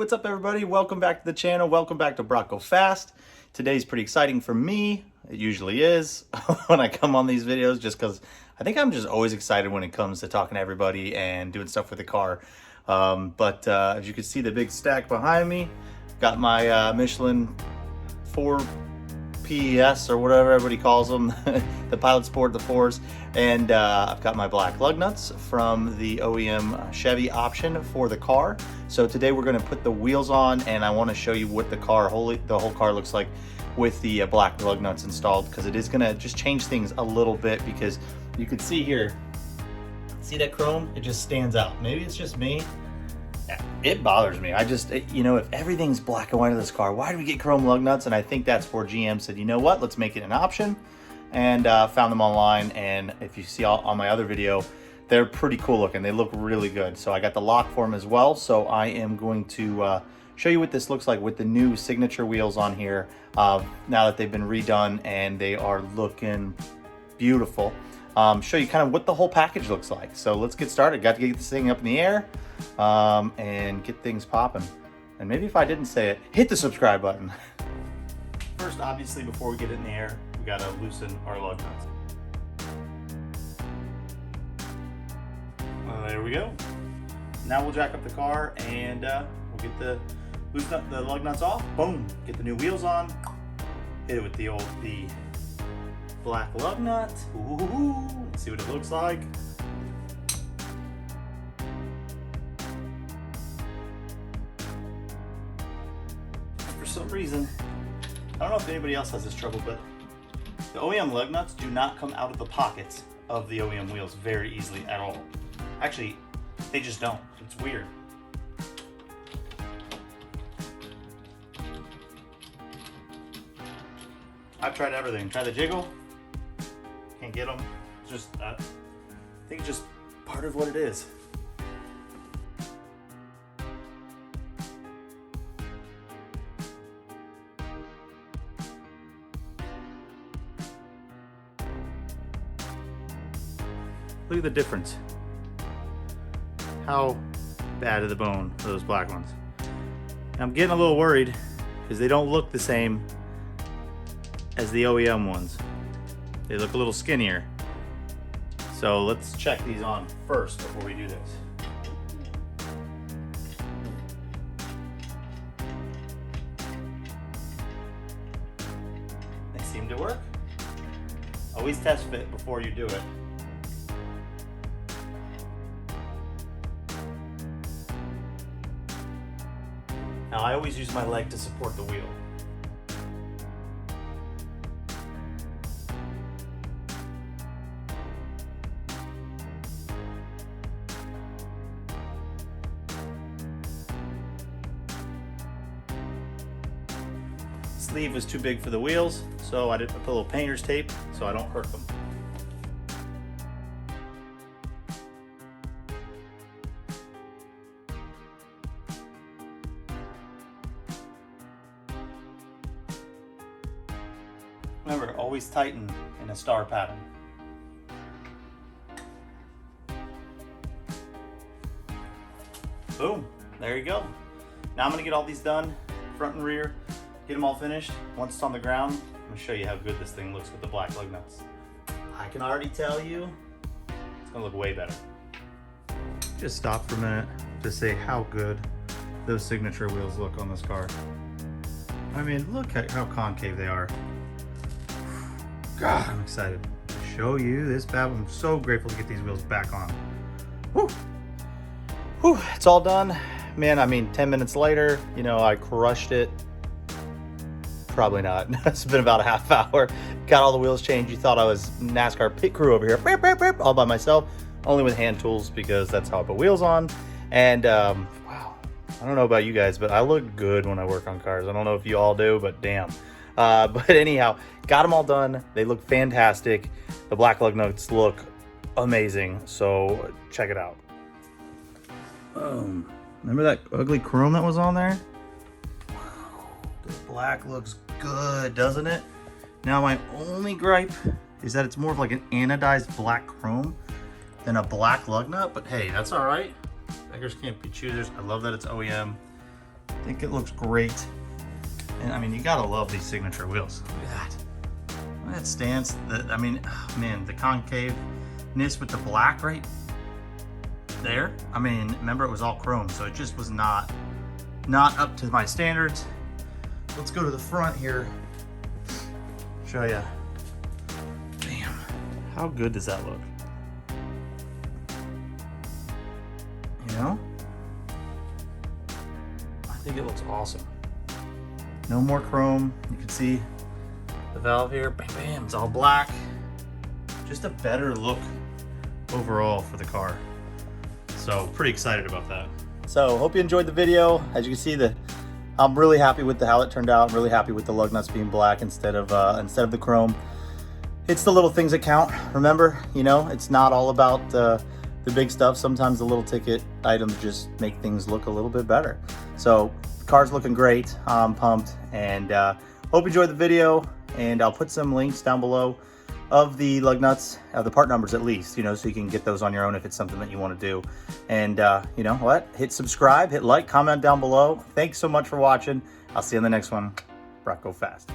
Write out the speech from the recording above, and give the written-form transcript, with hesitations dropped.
what's up everybody? Welcome back to the channel. Welcome back to Brock Go Fast. Today's pretty exciting for me. It usually is when I come on these videos, just because I think I'm just always excited when it comes to talking to everybody and doing stuff with the car. As you can see, the big stack behind me, got my Michelin 4PS or whatever everybody calls them, the Pilot Sport, the 4s, and I've got my black lug nuts from the OEM Chevy option for the car. So today we're going to put the wheels on, and I want to show you what the whole car looks like with the black lug nuts installed, because it is going to just change things a little bit. Because you can see here, see that chrome? It just stands out. Maybe it's just me. It bothers me. You know, if everything's black and white in this car, why do we get chrome lug nuts? And I think that's where GM said, you know what, let's make it an option, and found them online. And if you see on my other video, they're pretty cool looking. They look really good. So I got the lock for them as well. So I am going to show you what this looks like with the new signature wheels on here, now that they've been redone and they are looking beautiful. Show you kind of what the whole package looks like. So let's get started. Got to get this thing up in the air and get things popping. And maybe if I didn't say it, hit the subscribe button. First, obviously, before we get it in the air, we got to loosen our lug nuts. There we go. Now we'll jack up the car and we'll get the lug nuts off. Boom! Get the new wheels on. Hit it with the black lug nut. Ooh, let's see what it looks like. For some reason, I don't know if anybody else has this trouble, but the OEM lug nuts do not come out of the pockets of the OEM wheels very easily at all. Actually, they just don't. It's weird. I've tried everything. Try the jiggle. Can't get them. It's just, I think it's just part of what it is. Look at the difference. How bad are the bone for those black ones? I'm getting a little worried because they don't look the same as the OEM ones. They look a little skinnier. So let's check these on first before we do this. They seem to work. Always test fit before you do it. Now I always use my leg to support the wheel. Sleeve was too big for the wheels, so I did put a little painter's tape so I don't hurt them. Remember, always tighten in a star pattern. Boom, there you go. Now I'm gonna get all these done, front and rear, get them all finished. Once it's on the ground, I'm gonna show you how good this thing looks with the black lug nuts. I can already tell you, it's gonna look way better. Just stop for a minute to say how good those signature wheels look on this car. I mean, look at how concave they are. God, I'm excited to show you this bad. I'm so grateful to get these wheels back on. Whew. Whew, it's all done. Man, I mean, 10 minutes later, you know, I crushed it. Probably not. It's been about a half hour. Got all the wheels changed. You thought I was NASCAR pit crew over here, all by myself, only with hand tools, because that's how I put wheels on. And wow, I don't know about you guys, but I look good when I work on cars. I don't know if you all do, but damn. But anyhow, got them all done. They look fantastic. The black lug nuts look amazing. So check it out. Remember that ugly chrome that was on there? Wow, the black looks good, doesn't it? Now my only gripe is that it's more of like an anodized black chrome than a black lug nut, but hey, that's all right. Beggars can't be choosers. I love that it's OEM. I think it looks great. And I mean, you gotta love these signature wheels. Look at that. Look at that stance. I mean, oh, man, the concaveness with the black right there. I mean, remember it was all chrome, so it just was not up to my standards. Let's go to the front here. Show you. Damn, how good does that look? You know? I think it looks awesome. No more chrome. You can see the valve here. Bam, bam, it's all black. Just a better look overall for the car. So pretty excited about that. So hope you enjoyed the video. As you can see, I'm really happy with how it turned out. I'm really happy with the lug nuts being black instead of the chrome. It's the little things that count. Remember, you know, it's not all about the big stuff. Sometimes the little ticket items just make things look a little bit better. So the car's looking great. I'm pumped, and hope you enjoyed the video. And I'll put some links down below of the lug nuts, the part numbers at least, you know, so you can get those on your own if it's something that you want to do. And you know what? Hit subscribe, hit like, comment down below. Thanks so much for watching. I'll see you on the next one. Brock, go fast.